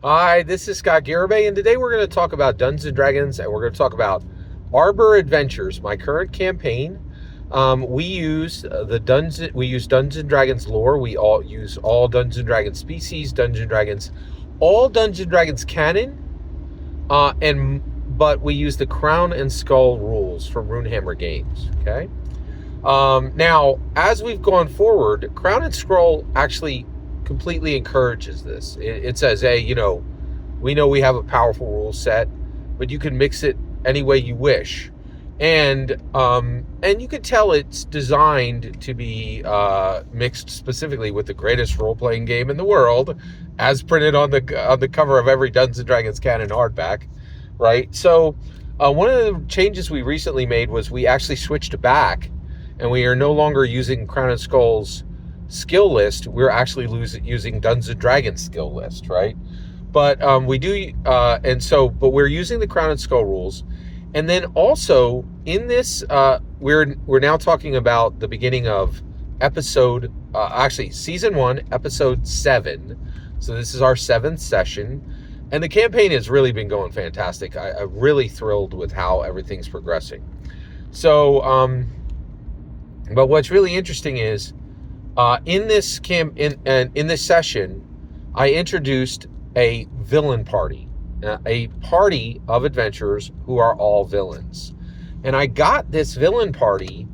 Hi, this is Scott Garibay, and today we're going to talk about Dungeons and Dragons, and we're going to talk about Arbor Adventures, my current campaign. We use Dungeons and Dragons lore. We all use all Dungeons and Dragons species, Dungeons and Dragons, all Dungeons and Dragons canon, but we use the Crown and Skull rules from Runehammer Games. Okay. Now, as we've gone forward, Crown and Skull actually completely encourages this. It says, hey, we know we have a powerful rule set, but you can mix it any way you wish. And you can tell it's designed to be mixed specifically with the greatest role-playing game in the world, as printed on the cover of every Dungeons and Dragons canon hardback, right? So one of the changes we recently made was we actually switched back, and we are no longer using Crown and Skull's skill list. We're actually using Dungeons and Dragons skill list, right? But we do, but we're using the Crown and Skull rules. And then also in this, we're now talking about the beginning of season 1, episode 7. So this is our 7th session, and the campaign has really been going fantastic. I'm really thrilled with how everything's progressing. So, but what's really interesting is, in this session, I introduced a villain party, a party of adventurers who are all villains. And I got this villain party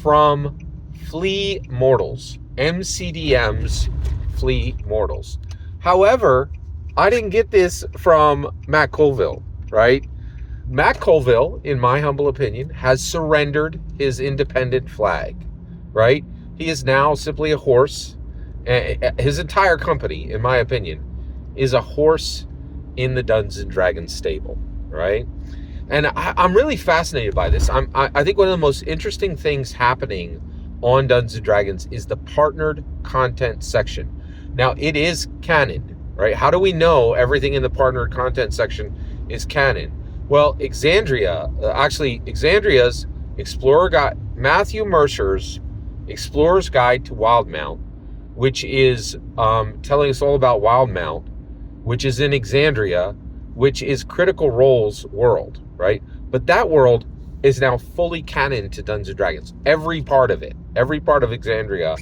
from Flea Mortals, MCDM's Flea Mortals. However, I didn't get this from Matt Colville, right? Matt Colville, in my humble opinion, has surrendered his independent flag, right? He is now simply a horse. His entire company, in my opinion, is a horse in the Dungeons and Dragons stable, right? And I'm really fascinated by this. I think one of the most interesting things happening on Dungeons and Dragons is the partnered content section. Now, it is canon, right? How do we know everything in the partnered content section is canon? Well, Exandria's Explorer Guide, Matthew Mercer's Explorer's Guide to Wildmount, which is telling us all about Wildmount, which is in Exandria, which is Critical Role's world, right? But that world is now fully canon to Dungeons & Dragons. Every part of it, every part of Exandria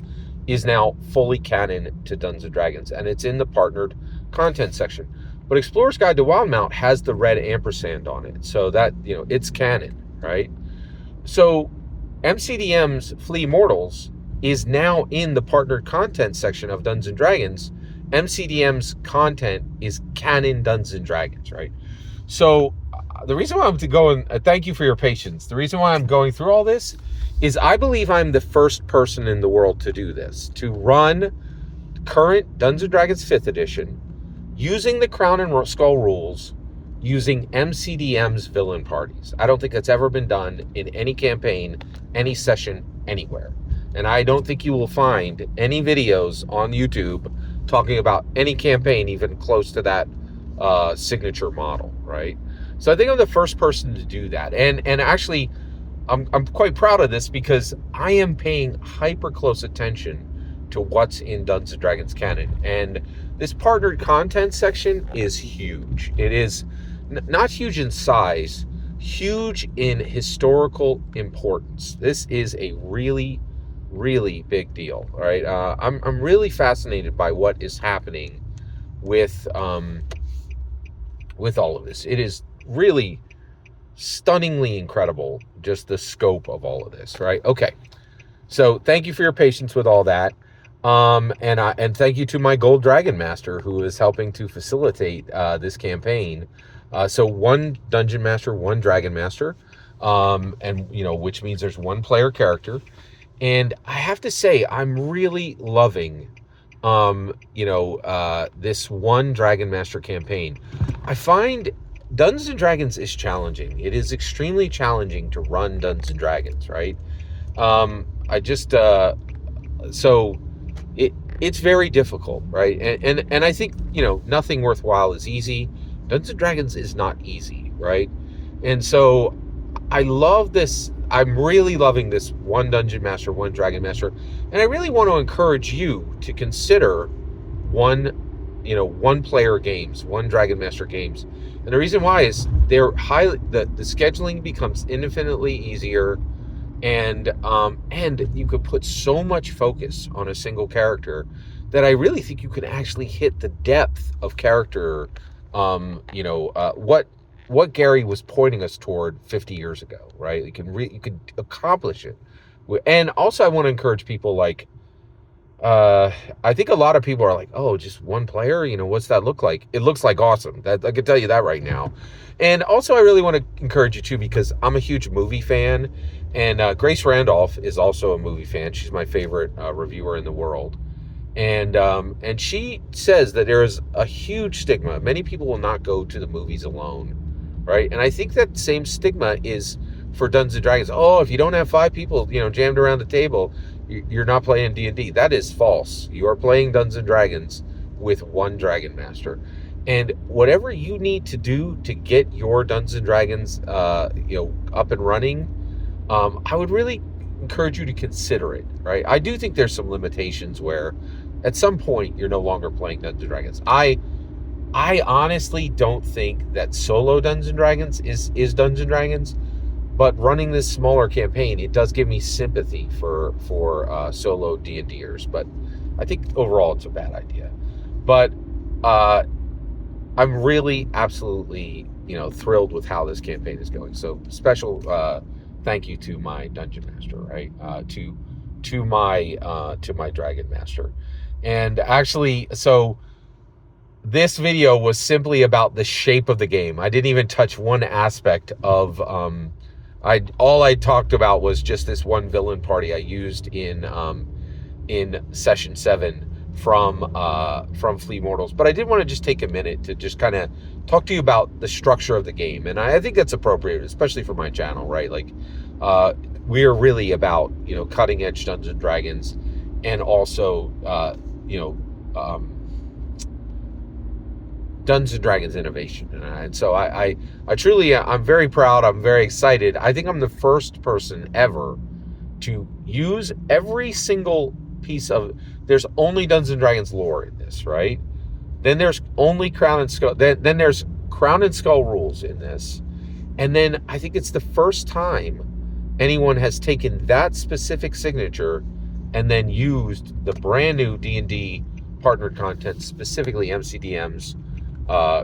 is now fully canon to Dungeons & Dragons, and it's in the partnered content section. But Explorer's Guide to Wildmount has the red ampersand on it, so that, it's canon, right? So MCDM's Flea Mortals is now in the partnered content section of Dungeons & Dragons. MCDM's content is canon Dungeons & Dragons, right? So the reason why I'm thank you for your patience. The reason why I'm going through all this is I believe I'm the first person in the world to do this, to run current Dungeons & Dragons 5th edition using the Crown and Skull rules, using MCDM's villain parties. I don't think that's ever been done in any campaign, any session, anywhere. And I don't think you will find any videos on YouTube talking about any campaign even close to that signature model, right? So I think I'm the first person to do that. And actually, I'm quite proud of this because I am paying hyper close attention to what's in Dungeons & Dragons canon. And this partnered content section is huge. It is not huge in size, huge in historical importance. This is a really, really big deal, all right? I'm really fascinated by what is happening with all of this. It is really stunningly incredible, just the scope of all of this, right? Okay, so thank you for your patience with all that. And thank you to my Gold Dragon Master who is helping to facilitate this campaign. So one Dungeon Master, one Dragon Master, and which means there's one player character. And I have to say, I'm really loving, this one Dragon Master campaign. I find Dungeons and Dragons is challenging. It is extremely challenging to run Dungeons and Dragons, right? It's very difficult, right? And I think, nothing worthwhile is easy. Dungeons and Dragons is not easy, right? And so I love this. I'm really loving this one Dungeon Master, one Dragon Master. And I really want to encourage you to consider one one player games, one Dragon Master games. And the reason why is they're the scheduling becomes infinitely easier, and you could put so much focus on a single character that I really think you can actually hit the depth of character, what Gary was pointing us toward 50 years ago, right? You could accomplish it. And also I want to encourage people, like, I think a lot of people are like, oh, just one player, what's that look like? It looks like awesome. That I can tell you that right now. And also I really want to encourage you too, because I'm a huge movie fan, and Grace Randolph is also a movie fan. She's my favorite reviewer in the world. And she says that there is a huge stigma. Many people will not go to the movies alone, right? And I think that same stigma is for Dungeons and Dragons. Oh, if you don't have 5 people, jammed around the table, you're not playing D&D. That is false. You are playing Dungeons and Dragons with one Dragon Master. And whatever you need to do to get your Dungeons and Dragons, up and running, I would really encourage you to consider it, right? I do think there's some limitations where at some point you're no longer playing Dungeons and Dragons. I honestly don't think that solo Dungeons and Dragons is Dungeons and Dragons, but running this smaller campaign, it does give me sympathy for solo D&Ders. But I think overall it's a bad idea. But I'm really absolutely thrilled with how this campaign is going. So special thank you to my Dungeon Master, right? To my Dragon Master. And actually, so this video was simply about the shape of the game. I didn't even touch one aspect of all I talked about was just this one villain party I used in session 7 from Flea Mortals. But I did want to just take a minute to just kind of talk to you about the structure of the game. And I think that's appropriate, especially for my channel, right? Like, we are really about, cutting edge Dungeons and Dragons, and also, Dungeons and Dragons innovation. And so I truly, I'm very proud. I'm very excited. I think I'm the first person ever to use every single piece of, there's only Dungeons and Dragons lore in this, right? Then there's only Crown and Skull. Then there's Crown and Skull rules in this. And then I think it's the first time anyone has taken that specific signature and then used the brand new D&D partnered content, specifically MCDM's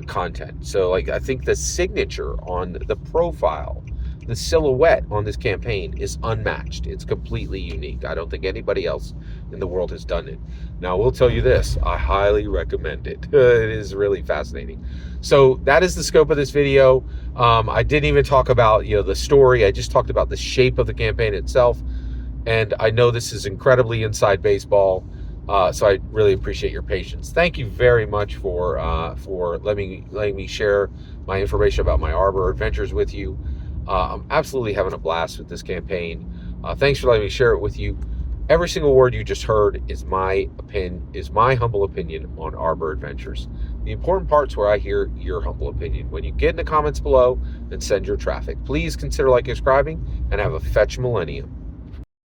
content. So, like, I think the signature on the profile, the silhouette on this campaign is unmatched. It's completely unique. I don't think anybody else in the world has done it. Now, I will tell you this, I highly recommend it. It is really fascinating. So that is the scope of this video. I didn't even talk about, the story. I just talked about the shape of the campaign itself. And I know this is incredibly inside baseball. So I really appreciate your patience. Thank you very much for letting me share my information about my Arbor adventures with you. I'm absolutely having a blast with this campaign. Thanks for letting me share it with you. Every single word you just heard is my humble opinion on Arbor Adventures. The important part's where I hear your humble opinion. When you get in the comments below, then send your traffic. Please consider liking and subscribing, and have a fetch millennium.